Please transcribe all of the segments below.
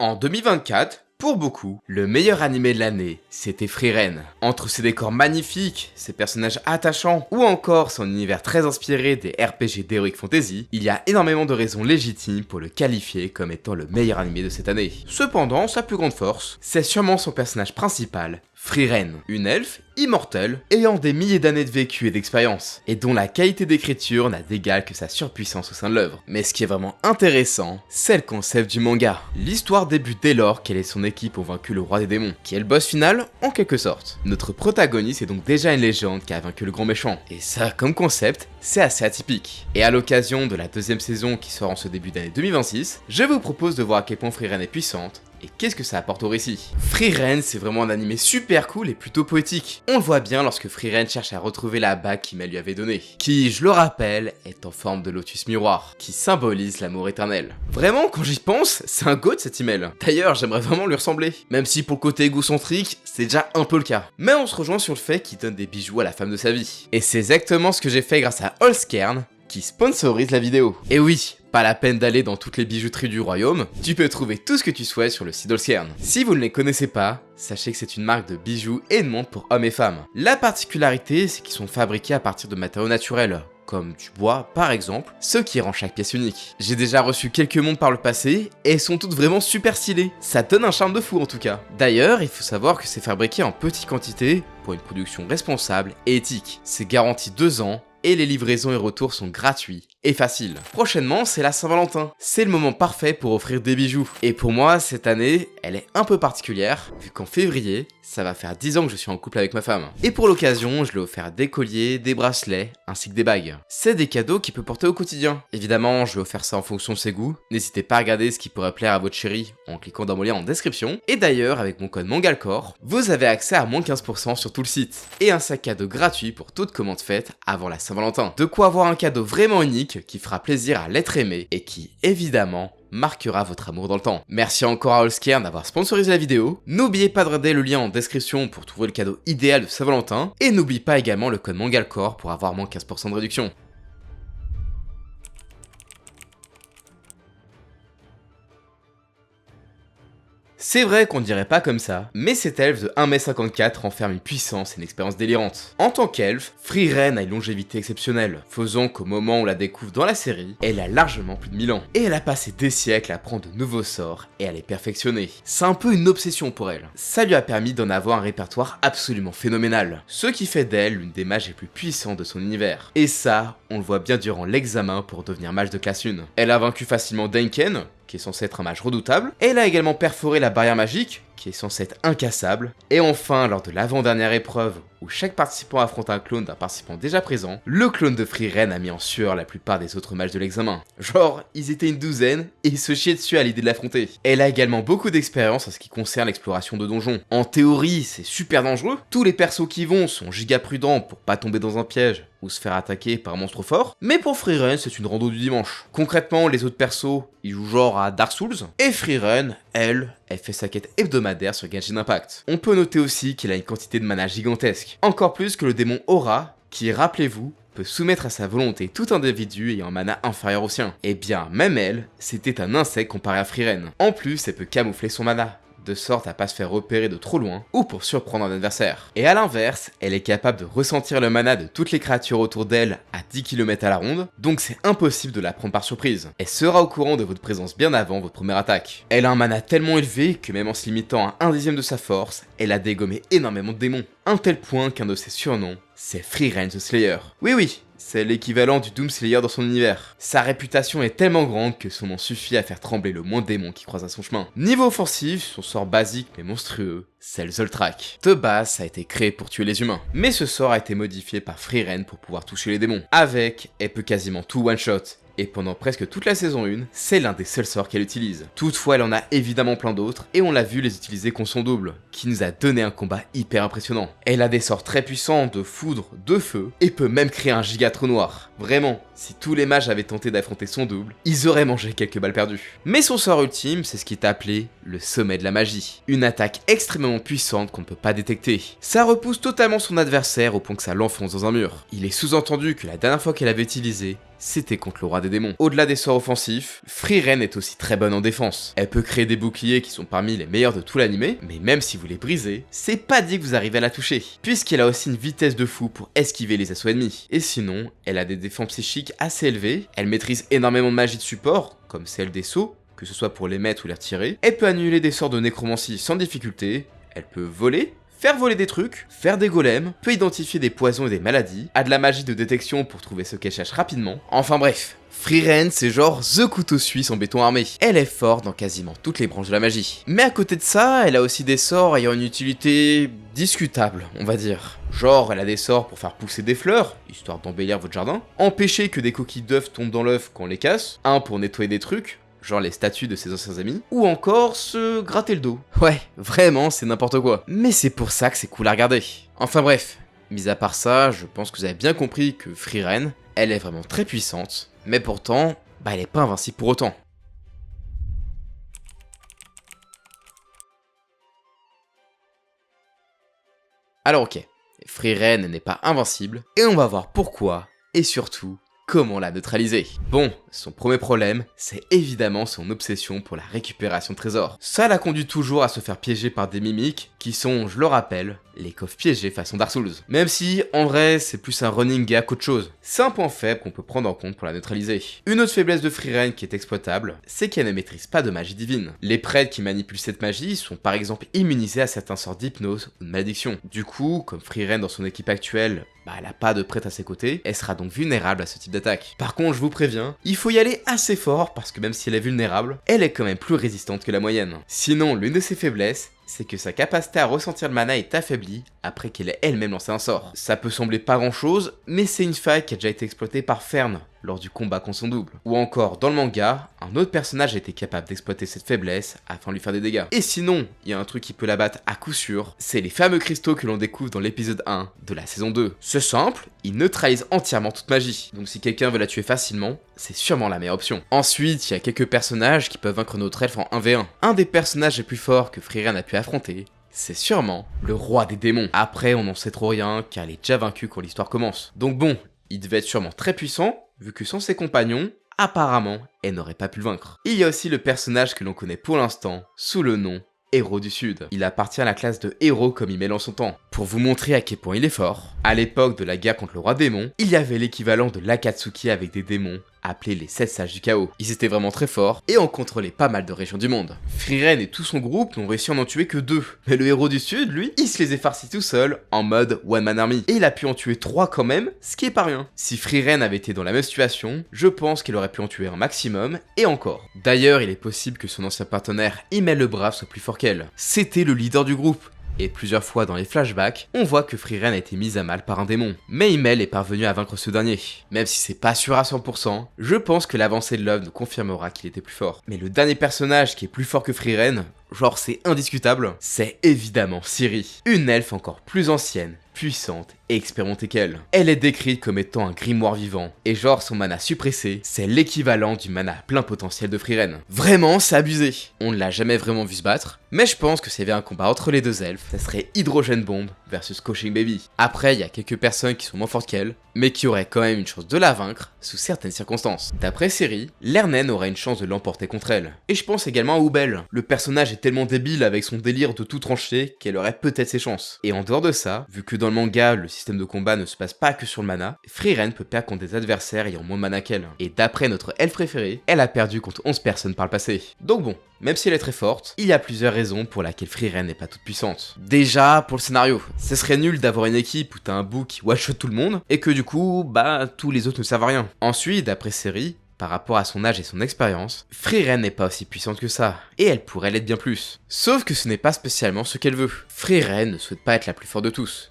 En 2024, pour beaucoup, le meilleur animé de l'année, c'était Frieren. Entre ses décors magnifiques, ses personnages attachants, ou encore son univers très inspiré des RPG d'Heroic Fantasy, il y a énormément de raisons légitimes pour le qualifier comme étant le meilleur animé de cette année. Cependant, sa plus grande force, c'est sûrement son personnage principal, Frieren, une elfe immortelle, ayant des milliers d'années de vécu et d'expérience, et dont la qualité d'écriture n'a d'égal que sa surpuissance au sein de l'œuvre. Mais ce qui est vraiment intéressant, c'est le concept du manga. L'histoire débute dès lors qu'elle et son équipe ont vaincu le roi des démons, qui est le boss final en quelque sorte. Notre protagoniste est donc déjà une légende qui a vaincu le grand méchant, et ça, comme concept, c'est assez atypique. Et à l'occasion de la deuxième saison qui sort en ce début d'année 2026, je vous propose de voir à quel point Frieren est puissante, et qu'est-ce que ça apporte au récit. Frieren, c'est vraiment un animé super cool et plutôt poétique. On le voit bien lorsque Frieren cherche à retrouver la bague qu'Himmel lui avait donnée, qui, je le rappelle, est en forme de lotus miroir, qui symbolise l'amour éternel. Vraiment, quand j'y pense, c'est un goat cet Himmel. D'ailleurs, j'aimerais vraiment lui ressembler, même si pour le côté égocentrique, c'est déjà un peu le cas. Mais on se rejoint sur le fait qu'il donne des bijoux à la femme de sa vie. Et c'est exactement ce que j'ai fait grâce à Holzkern, qui sponsorise la vidéo. Et oui, pas la peine d'aller dans toutes les bijouteries du royaume, tu peux trouver tout ce que tu souhaites sur le site Holzkern. Si vous ne les connaissez pas, sachez que c'est une marque de bijoux et de montres pour hommes et femmes. La particularité, c'est qu'ils sont fabriqués à partir de matériaux naturels, comme du bois par exemple, ce qui rend chaque pièce unique. J'ai déjà reçu quelques montres par le passé, et elles sont toutes vraiment super stylées. Ça donne un charme de fou en tout cas. D'ailleurs, il faut savoir que c'est fabriqué en petite quantité, pour une production responsable et éthique. C'est garanti 2 ans, et les livraisons et retours sont gratuits et faciles. Prochainement, c'est la Saint-Valentin. C'est le moment parfait pour offrir des bijoux. Et pour moi, cette année, elle est un peu particulière, vu qu'en février, ça va faire 10 ans que je suis en couple avec ma femme. Et pour l'occasion, je lui ai offert des colliers, des bracelets, ainsi que des bagues. C'est des cadeaux qu'il peut porter au quotidien. Évidemment, je lui ai offert ça en fonction de ses goûts. N'hésitez pas à regarder ce qui pourrait plaire à votre chérie en cliquant dans mon lien en description. Et d'ailleurs, avec mon code MANGALCORE, vous avez accès à moins 15% sur tout le site. Et un sac cadeau gratuit pour toute commande faite avant la Saint-Valentin. De quoi avoir un cadeau vraiment unique qui fera plaisir à l'être aimé et qui, évidemment, marquera votre amour dans le temps. Merci encore à Holzkern d'avoir sponsorisé la vidéo. N'oubliez pas de regarder le lien en description pour trouver le cadeau idéal de Saint-Valentin. Et n'oublie pas également le code MANGALCORE pour avoir moins 15% de réduction. C'est vrai qu'on dirait pas comme ça, mais cet elfe de 1m54 renferme une puissance et une expérience délirante. En tant qu'elfe, Frieren a une longévité exceptionnelle, faisant qu'au moment où on la découvre dans la série, elle a largement plus de 1000 ans. Et elle a passé des siècles à apprendre de nouveaux sorts et à les perfectionner. C'est un peu une obsession pour elle. Ça lui a permis d'en avoir un répertoire absolument phénoménal, ce qui fait d'elle l'une des mages les plus puissantes de son univers. Et ça, on le voit bien durant l'examen pour devenir mage de classe 1. Elle a vaincu facilement Denken, qui est censé être un mage redoutable, et elle a également perforé la barrière magique, qui est censée être incassable, et enfin, lors de l'avant-dernière épreuve, où chaque participant affronte un clone d'un participant déjà présent, le clone de Frieren a mis en sueur la plupart des autres mages de l'examen. Genre, ils étaient une douzaine, et ils se chiaient dessus à l'idée de l'affronter. Elle a également beaucoup d'expérience en ce qui concerne l'exploration de donjons. En théorie, c'est super dangereux, tous les persos qui vont sont giga prudents pour pas tomber dans un piège, ou se faire attaquer par un monstre fort, mais pour Frieren, c'est une rando du dimanche. Concrètement, les autres persos, ils jouent genre à Dark Souls, et Frieren, elle fait sa quête hebdomadaire sur Genshin Impact. On peut noter aussi qu'elle a une quantité de mana gigantesque, encore plus que le démon Aura, qui, rappelez-vous, peut soumettre à sa volonté tout individu ayant un mana inférieur au sien. Et bien, même elle, c'était un insecte comparé à Frieren. En plus, elle peut camoufler son mana, de sorte à pas se faire repérer de trop loin, ou pour surprendre un adversaire. Et à l'inverse, elle est capable de ressentir le mana de toutes les créatures autour d'elle à 10 km à la ronde, donc c'est impossible de la prendre par surprise. Elle sera au courant de votre présence bien avant votre première attaque. Elle a un mana tellement élevé que même en se limitant à 1/10 de sa force, elle a dégommé énormément de démons. Un tel point qu'un de ses surnoms, c'est Frieren the Slayer. Oui, c'est l'équivalent du Doom Slayer dans son univers. Sa réputation est tellement grande que son nom suffit à faire trembler le moindre démon qui croise à son chemin. Niveau offensif, son sort basique mais monstrueux, c'est le Zoltrak. De base, ça a été créé pour tuer les humains. Mais ce sort a été modifié par Frieren pour pouvoir toucher les démons. Avec, elle peut quasiment tout one-shot. Et pendant presque toute la saison 1, c'est l'un des seuls sorts qu'elle utilise. Toutefois, elle en a évidemment plein d'autres, et on l'a vu les utiliser contre son double, qui nous a donné un combat hyper impressionnant. Elle a des sorts très puissants de foudre, de feu, et peut même créer un giga trou noir. Vraiment, si tous les mages avaient tenté d'affronter son double, ils auraient mangé quelques balles perdues. Mais son sort ultime, c'est ce qui est appelé le sommet de la magie. Une attaque extrêmement puissante qu'on ne peut pas détecter. Ça repousse totalement son adversaire au point que ça l'enfonce dans un mur. Il est sous-entendu que la dernière fois qu'elle avait utilisé, c'était contre le roi des démons. Au-delà des sorts offensifs, Frieren est aussi très bonne en défense. Elle peut créer des boucliers qui sont parmi les meilleurs de tout l'anime, mais même si vous les brisez, c'est pas dit que vous arrivez à la toucher, puisqu'elle a aussi une vitesse de fou pour esquiver les assauts ennemis. Et sinon, elle a des défenses psychiques assez élevées, elle maîtrise énormément de magie de support, comme celle des sauts, que ce soit pour les mettre ou les retirer, elle peut annuler des sorts de nécromancie sans difficulté, elle peut voler, faire voler des trucs, faire des golems, peut identifier des poisons et des maladies, a de la magie de détection pour trouver ce qu'elle cherche rapidement. Enfin bref, Frieren c'est genre the couteau suisse en béton armé. Elle est forte dans quasiment toutes les branches de la magie. Mais à côté de ça, elle a aussi des sorts ayant une utilité discutable, on va dire. Genre, elle a des sorts pour faire pousser des fleurs, histoire d'embellir votre jardin, empêcher que des coquilles d'œufs tombent dans l'œuf quand on les casse, un pour nettoyer des trucs, genre les statues de ses anciens amis, ou encore se gratter le dos. Ouais, vraiment, c'est n'importe quoi. Mais c'est pour ça que c'est cool à regarder. Enfin bref, mis à part ça, je pense que vous avez bien compris que Frieren, elle est vraiment très puissante, mais pourtant, elle est pas invincible pour autant. Alors ok, Frieren n'est pas invincible, et on va voir pourquoi, et surtout, comment la neutraliser. Bon, son premier problème, c'est évidemment son obsession pour la récupération de trésors. Ça la conduit toujours à se faire piéger par des mimiques, qui sont, je le rappelle, les coffres piégés façon Dark Souls. Même si, en vrai, c'est plus un running gag qu'autre chose. C'est un point faible qu'on peut prendre en compte pour la neutraliser. Une autre faiblesse de Frieren qui est exploitable, c'est qu'elle ne maîtrise pas de magie divine. Les prêtres qui manipulent cette magie sont par exemple immunisés à certains sorts d'hypnose ou de malédiction. Du coup, comme Frieren dans son équipe actuelle, elle a pas de prêtre à ses côtés, elle sera donc vulnérable à ce type d'attaque. Par contre, je vous préviens, il faut y aller assez fort parce que même si elle est vulnérable, elle est quand même plus résistante que la moyenne. Sinon, l'une de ses faiblesses, c'est que sa capacité à ressentir le mana est affaiblie après qu'elle ait elle-même lancé un sort. Ça peut sembler pas grand chose, mais c'est une faille qui a déjà été exploitée par Fern lors du combat contre son double. Ou encore, dans le manga, un autre personnage a été capable d'exploiter cette faiblesse afin de lui faire des dégâts. Et sinon, il y a un truc qui peut la battre à coup sûr, c'est les fameux cristaux que l'on découvre dans l'épisode 1 de la saison 2. C'est simple, ils neutralisent entièrement toute magie, donc si quelqu'un veut la tuer facilement, c'est sûrement la meilleure option. Ensuite, il y a quelques personnages qui peuvent vaincre notre elfe en 1v1. Un des personnages les plus forts que Frieren a pu affronter, c'est sûrement le roi des démons. Après, on n'en sait trop rien, car il est déjà vaincu quand l'histoire commence. Donc bon, il devait être sûrement très puissant, vu que sans ses compagnons, apparemment, elle n'aurait pas pu le vaincre. Il y a aussi le personnage que l'on connaît pour l'instant, sous le nom Héros du Sud. Il appartient à la classe de héros comme il mêle en son temps. Pour vous montrer à quel point il est fort, à l'époque de la guerre contre le roi démon, il y avait l'équivalent de l'Akatsuki avec des démons, appelés les 7 sages du chaos. Ils étaient vraiment très forts, et ont contrôlé pas mal de régions du monde. Frieren et tout son groupe n'ont réussi à en tuer que 2. Mais le héros du Sud, lui, il se les est farcis tout seul, en mode One Man Army. Et il a pu en tuer 3 quand même, ce qui est pas rien. Si Frieren avait été dans la même situation, je pense qu'il aurait pu en tuer un maximum, et encore. D'ailleurs, il est possible que son ancien partenaire, Himmel le Brave, soit plus fort qu'elle. C'était le leader du groupe. Et plusieurs fois dans les flashbacks, on voit que Frieren a été mise à mal par un démon. Mais Himmel est parvenu à vaincre ce dernier. Même si c'est pas sûr à 100%, je pense que l'avancée de l'œuvre nous confirmera qu'il était plus fort. Mais le dernier personnage qui est plus fort que Frieren, genre c'est indiscutable, c'est évidemment Ciri. Une elfe encore plus ancienne, puissante et expérimentée qu'elle. Elle est décrite comme étant un grimoire vivant, et genre son mana suppressé, c'est l'équivalent du mana à plein potentiel de Frieren. Vraiment, c'est abusé. On ne l'a jamais vraiment vu se battre, mais je pense que s'il y avait un combat entre les deux elfes, ça serait Hydrogène Bomb versus Coaching Baby. Après, il y a quelques personnes qui sont moins fortes qu'elle, mais qui auraient quand même une chance de la vaincre sous certaines circonstances. D'après Ciri, Lernen aurait une chance de l'emporter contre elle. Et je pense également à Ubel. Le personnage est tellement débile avec son délire de tout trancher qu'elle aurait peut-être ses chances. Et en dehors de ça, vu que dans le manga, le système de combat ne se passe pas que sur le mana, Frieren peut perdre contre des adversaires ayant moins de mana qu'elle. Et d'après notre elfe préférée, elle a perdu contre 11 personnes par le passé. Donc bon, même si elle est très forte, il y a plusieurs raisons pour lesquelles Frieren n'est pas toute puissante. Déjà, pour le scénario, ce serait nul d'avoir une équipe où t'as un bout qui one-shot tout le monde, et que du coup, tous les autres ne servent à rien. Ensuite, d'après Ciri, par rapport à son âge et son expérience, Frieren n'est pas aussi puissante que ça, et elle pourrait l'être bien plus. Sauf que ce n'est pas spécialement ce qu'elle veut. Frieren ne souhaite pas être la plus forte de tous.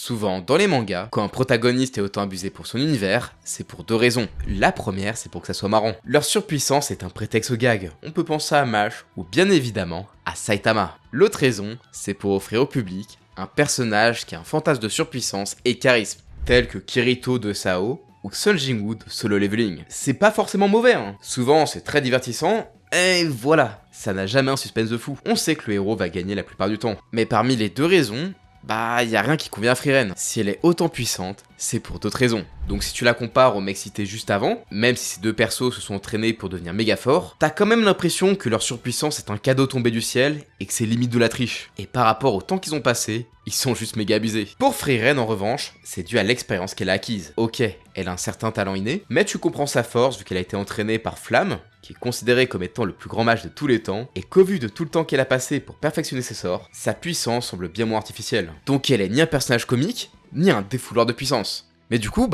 Souvent, dans les mangas, quand un protagoniste est autant abusé pour son univers, c'est pour deux raisons. La première, c'est pour que ça soit marrant. Leur surpuissance est un prétexte au gag. On peut penser à Mash ou bien évidemment à Saitama. L'autre raison, c'est pour offrir au public un personnage qui a un fantasme de surpuissance et charisme, tel que Kirito de Sao ou Sun Jingwoo de Solo Leveling. C'est pas forcément mauvais, hein. Souvent c'est très divertissant, et voilà, ça n'a jamais un suspense de fou. On sait que le héros va gagner la plupart du temps. Mais parmi les deux raisons, y a rien qui convient à Frieren. Si elle est autant puissante, c'est pour d'autres raisons. Donc si tu la compares au mec cité juste avant, même si ces deux persos se sont entraînés pour devenir méga forts, t'as quand même l'impression que leur surpuissance est un cadeau tombé du ciel et que c'est limite de la triche. Et par rapport au temps qu'ils ont passé, ils sont juste méga abusés. Pour Frieren en revanche, c'est dû à l'expérience qu'elle a acquise. Ok, elle a un certain talent inné, mais tu comprends sa force vu qu'elle a été entraînée par Flamme, qui est considéré comme étant le plus grand mage de tous les temps, et qu'au vu de tout le temps qu'elle a passé pour perfectionner ses sorts, sa puissance semble bien moins artificielle. Donc elle est ni un personnage comique, ni un défouloir de puissance. Mais du coup,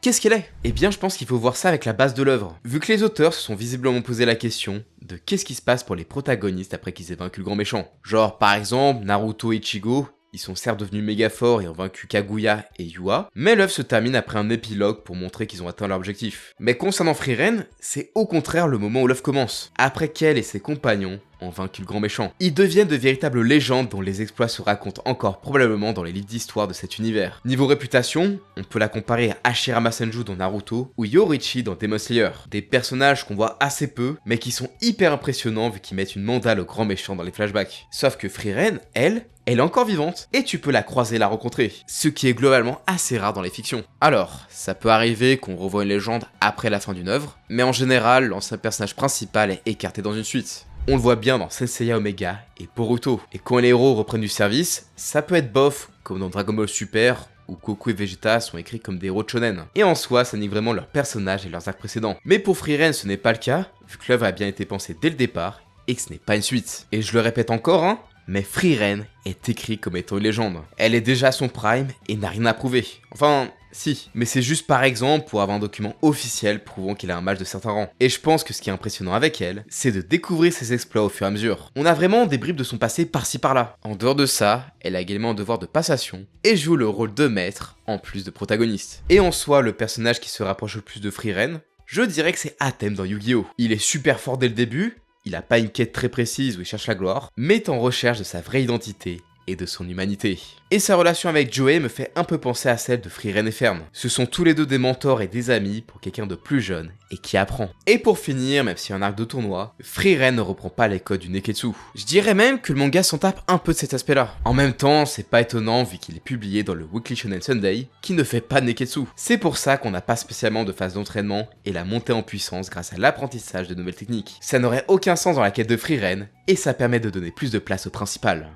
qu'est-ce qu'elle est? Eh bien, je pense qu'il faut voir ça avec la base de l'œuvre. Vu que les auteurs se sont visiblement posé la question de qu'est-ce qui se passe pour les protagonistes après qu'ils aient vaincu le grand méchant. Genre, par exemple, Naruto et Ichigo, ils sont certes devenus méga forts et ont vaincu Kaguya et Yua, mais l'œuvre se termine après un épilogue pour montrer qu'ils ont atteint leur objectif. Mais concernant Frieren, c'est au contraire le moment où l'œuvre commence, après qu'elle et ses compagnons ont vaincu le grand méchant. Ils deviennent de véritables légendes dont les exploits se racontent encore probablement dans les livres d'histoire de cet univers. Niveau réputation, on peut la comparer à Hashirama Senju dans Naruto ou Yoruichi dans Demon Slayer. Des personnages qu'on voit assez peu, mais qui sont hyper impressionnants vu qu'ils mettent une mandale au grand méchant dans les flashbacks. Sauf que Frieren, elle est encore vivante, et tu peux la croiser et la rencontrer, ce qui est globalement assez rare dans les fictions. Alors, ça peut arriver qu'on revoie une légende après la fin d'une œuvre, mais en général, l'ancien personnage principal est écarté dans une suite. On le voit bien dans Senseiya Omega et Boruto. Et quand les héros reprennent du service, ça peut être bof, comme dans Dragon Ball Super, où Goku et Vegeta sont écrits comme des héros de shonen. Et en soi, ça nique vraiment leurs personnages et leurs arcs précédents. Mais pour Frieren, ce n'est pas le cas, vu que l'œuvre a bien été pensée dès le départ, et que ce n'est pas une suite. Et je le répète encore, mais Frieren est écrit comme étant une légende. Elle est déjà à son prime et n'a rien à prouver. Enfin, si, mais c'est juste par exemple pour avoir un document officiel prouvant qu'il a un mage de certain rang. Et je pense que ce qui est impressionnant avec elle, c'est de découvrir ses exploits au fur et à mesure. On a vraiment des bribes de son passé par-ci par-là. En dehors de ça, elle a également un devoir de passation et joue le rôle de maître en plus de protagoniste. Et en soi, le personnage qui se rapproche le plus de Frieren, je dirais que c'est Atem dans Yu-Gi-Oh! Il est super fort dès le début, il a pas une quête très précise où il cherche la gloire, mais est en recherche de sa vraie identité et de son humanité. Et sa relation avec Joey me fait un peu penser à celle de Frieren et Fern. Ce sont tous les deux des mentors et des amis pour quelqu'un de plus jeune et qui apprend. Et pour finir, même s'il y a un arc de tournoi, Frieren ne reprend pas les codes du Neketsu. Je dirais même que le manga s'en tape un peu de cet aspect-là. En même temps, c'est pas étonnant vu qu'il est publié dans le Weekly Shonen Sunday, qui ne fait pas de Neketsu. C'est pour ça qu'on n'a pas spécialement de phase d'entraînement et la montée en puissance grâce à l'apprentissage de nouvelles techniques. Ça n'aurait aucun sens dans la quête de Frieren, et ça permet de donner plus de place au principal.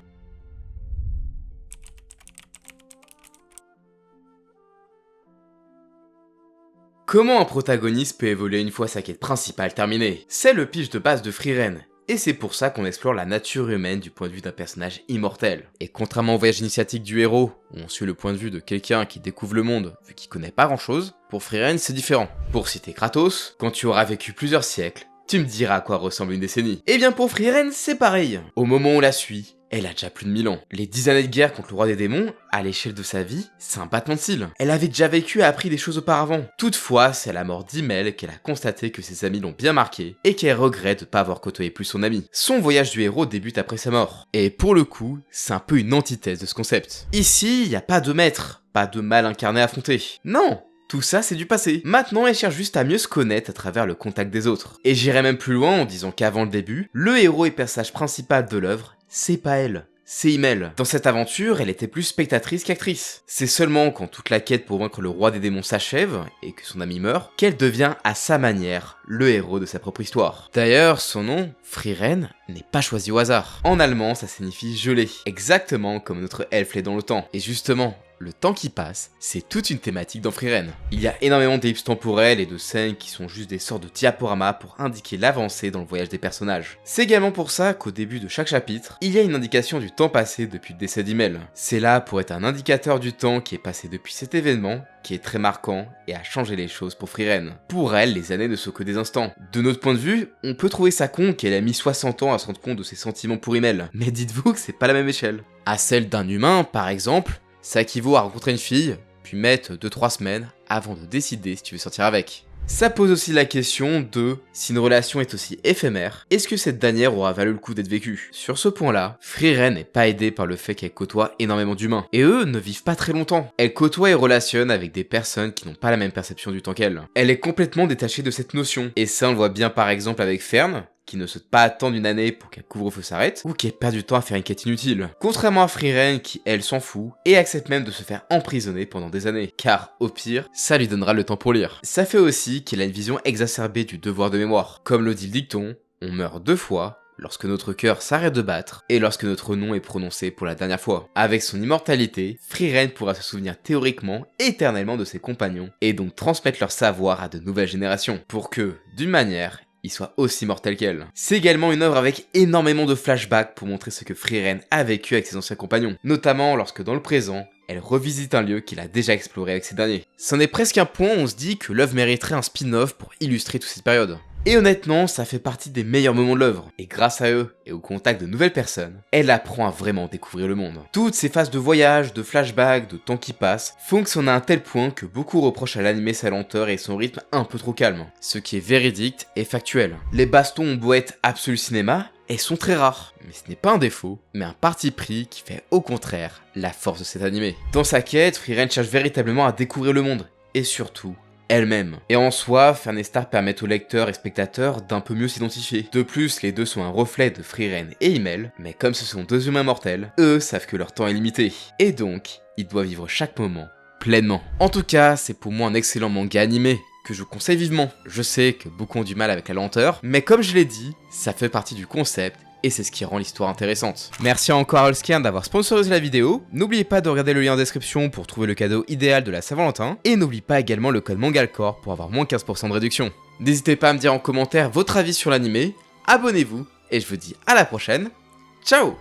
Comment un protagoniste peut évoluer une fois sa quête principale terminée? C'est le pitch de base de Frieren, et c'est pour ça qu'on explore la nature humaine du point de vue d'un personnage immortel. Et contrairement au voyage initiatique du héros, où on suit le point de vue de quelqu'un qui découvre le monde vu qu'il connaît pas grand chose, pour Frieren c'est différent. Pour citer Kratos, quand tu auras vécu plusieurs siècles, tu me diras à quoi ressemble une décennie. Et bien pour Frieren c'est pareil. Au moment où on la suit, elle a déjà plus de 1000 ans. Les 10 années de guerre contre le roi des démons, à l'échelle de sa vie, c'est un battement de cils. Elle avait déjà vécu et appris des choses auparavant. Toutefois, c'est à la mort d'Himmel qu'elle a constaté que ses amis l'ont bien marqué et qu'elle regrette de pas avoir côtoyé plus son ami. Son voyage du héros débute après sa mort. Et pour le coup, c'est un peu une antithèse de ce concept. Ici, il n'y a pas de maître, pas de mal incarné à affronter. Non! Tout ça, c'est du passé. Maintenant, elle cherche juste à mieux se connaître à travers le contact des autres. Et j'irai même plus loin en disant qu'avant le début, le héros et personnage principal de l'œuvre, c'est pas elle. C'est Himmel. Dans cette aventure, elle était plus spectatrice qu'actrice. C'est seulement quand toute la quête pour vaincre le roi des démons s'achève, et que son ami meurt, qu'elle devient à sa manière le héros de sa propre histoire. D'ailleurs, son nom, Frieren, n'est pas choisi au hasard. En allemand, ça signifie gelé, exactement comme notre elfe l'est dans le temps. Et justement, le temps qui passe, c'est toute une thématique dans Frieren. Il y a énormément d'ellipses temporelles et de scènes qui sont juste des sortes de diaporamas pour indiquer l'avancée dans le voyage des personnages. C'est également pour ça qu'au début de chaque chapitre, il y a une indication du temps passé depuis le décès d'Himmel. C'est là pour être un indicateur du temps qui est passé depuis cet événement, qui est très marquant et a changé les choses pour Frieren. Pour elle, les années ne sont que des instants. De notre point de vue, on peut trouver ça con qu'elle a mis 60 ans à se rendre compte de ses sentiments pour Himmel, mais dites-vous que c'est pas la même échelle. À celle d'un humain, par exemple, Ça équivaut à rencontrer une fille, puis mettre 2-3 semaines avant de décider si tu veux sortir avec. Ça pose aussi la question de si une relation est aussi éphémère, est-ce que cette dernière aura valu le coup d'être vécue? Sur ce point-là, Frieren n'est pas aidée par le fait qu'elle côtoie énormément d'humains, et eux ne vivent pas très longtemps. Elle côtoie et relationne avec des personnes qui n'ont pas la même perception du temps qu'elle. Elle est complètement détachée de cette notion, et ça on le voit bien par exemple avec Fern, qui ne souhaite pas attendre une année pour qu'un couvre-feu s'arrête, ou qui perd du temps à faire une quête inutile. Contrairement à Frieren qui, elle, s'en fout, et accepte même de se faire emprisonner pendant des années, car, au pire, ça lui donnera le temps pour lire. Ça fait aussi qu'elle a une vision exacerbée du devoir de mémoire. Comme le dit le dicton, on meurt 2 fois, lorsque notre cœur s'arrête de battre, et lorsque notre nom est prononcé pour la dernière fois. Avec son immortalité, Frieren pourra se souvenir théoriquement, éternellement de ses compagnons, et donc transmettre leur savoir à de nouvelles générations, pour que, d'une manière, il soit aussi mortel qu'elle. C'est également une œuvre avec énormément de flashbacks pour montrer ce que Frieren a vécu avec ses anciens compagnons, notamment lorsque dans le présent, elle revisite un lieu qu'il a déjà exploré avec ces derniers. C'en est presque un point où on se dit que l'œuvre mériterait un spin-off pour illustrer toute cette période. Et honnêtement, ça fait partie des meilleurs moments de l'œuvre, et grâce à eux, et au contact de nouvelles personnes, elle apprend à vraiment découvrir le monde. Toutes ces phases de voyage, de flashback, de temps qui passe, fonctionnent à un tel point que beaucoup reprochent à l'anime sa lenteur et son rythme un peu trop calme, ce qui est véridique et factuel. Les bastons ont beau être absolu cinéma, elles sont très rares, mais ce n'est pas un défaut, mais un parti pris qui fait au contraire la force de cet animé. Dans sa quête, Frieren cherche véritablement à découvrir le monde, et surtout, elle-même. Et en soi, Fern et Star permettent aux lecteurs et spectateurs d'un peu mieux s'identifier. De plus, les deux sont un reflet de Frieren et Himmel, mais comme ce sont 2 humains mortels, eux savent que leur temps est limité. Et donc, ils doivent vivre chaque moment pleinement. En tout cas, c'est pour moi un excellent manga animé, que je vous conseille vivement. Je sais que beaucoup ont du mal avec la lenteur, mais comme je l'ai dit, ça fait partie du concept, et c'est ce qui rend l'histoire intéressante. Merci encore à Allscan d'avoir sponsorisé la vidéo, n'oubliez pas de regarder le lien en description pour trouver le cadeau idéal de la Saint-Valentin, et n'oublie pas également le code MANGALCORE pour avoir moins 15% de réduction. N'hésitez pas à me dire en commentaire votre avis sur l'animé, abonnez-vous, et je vous dis à la prochaine, ciao!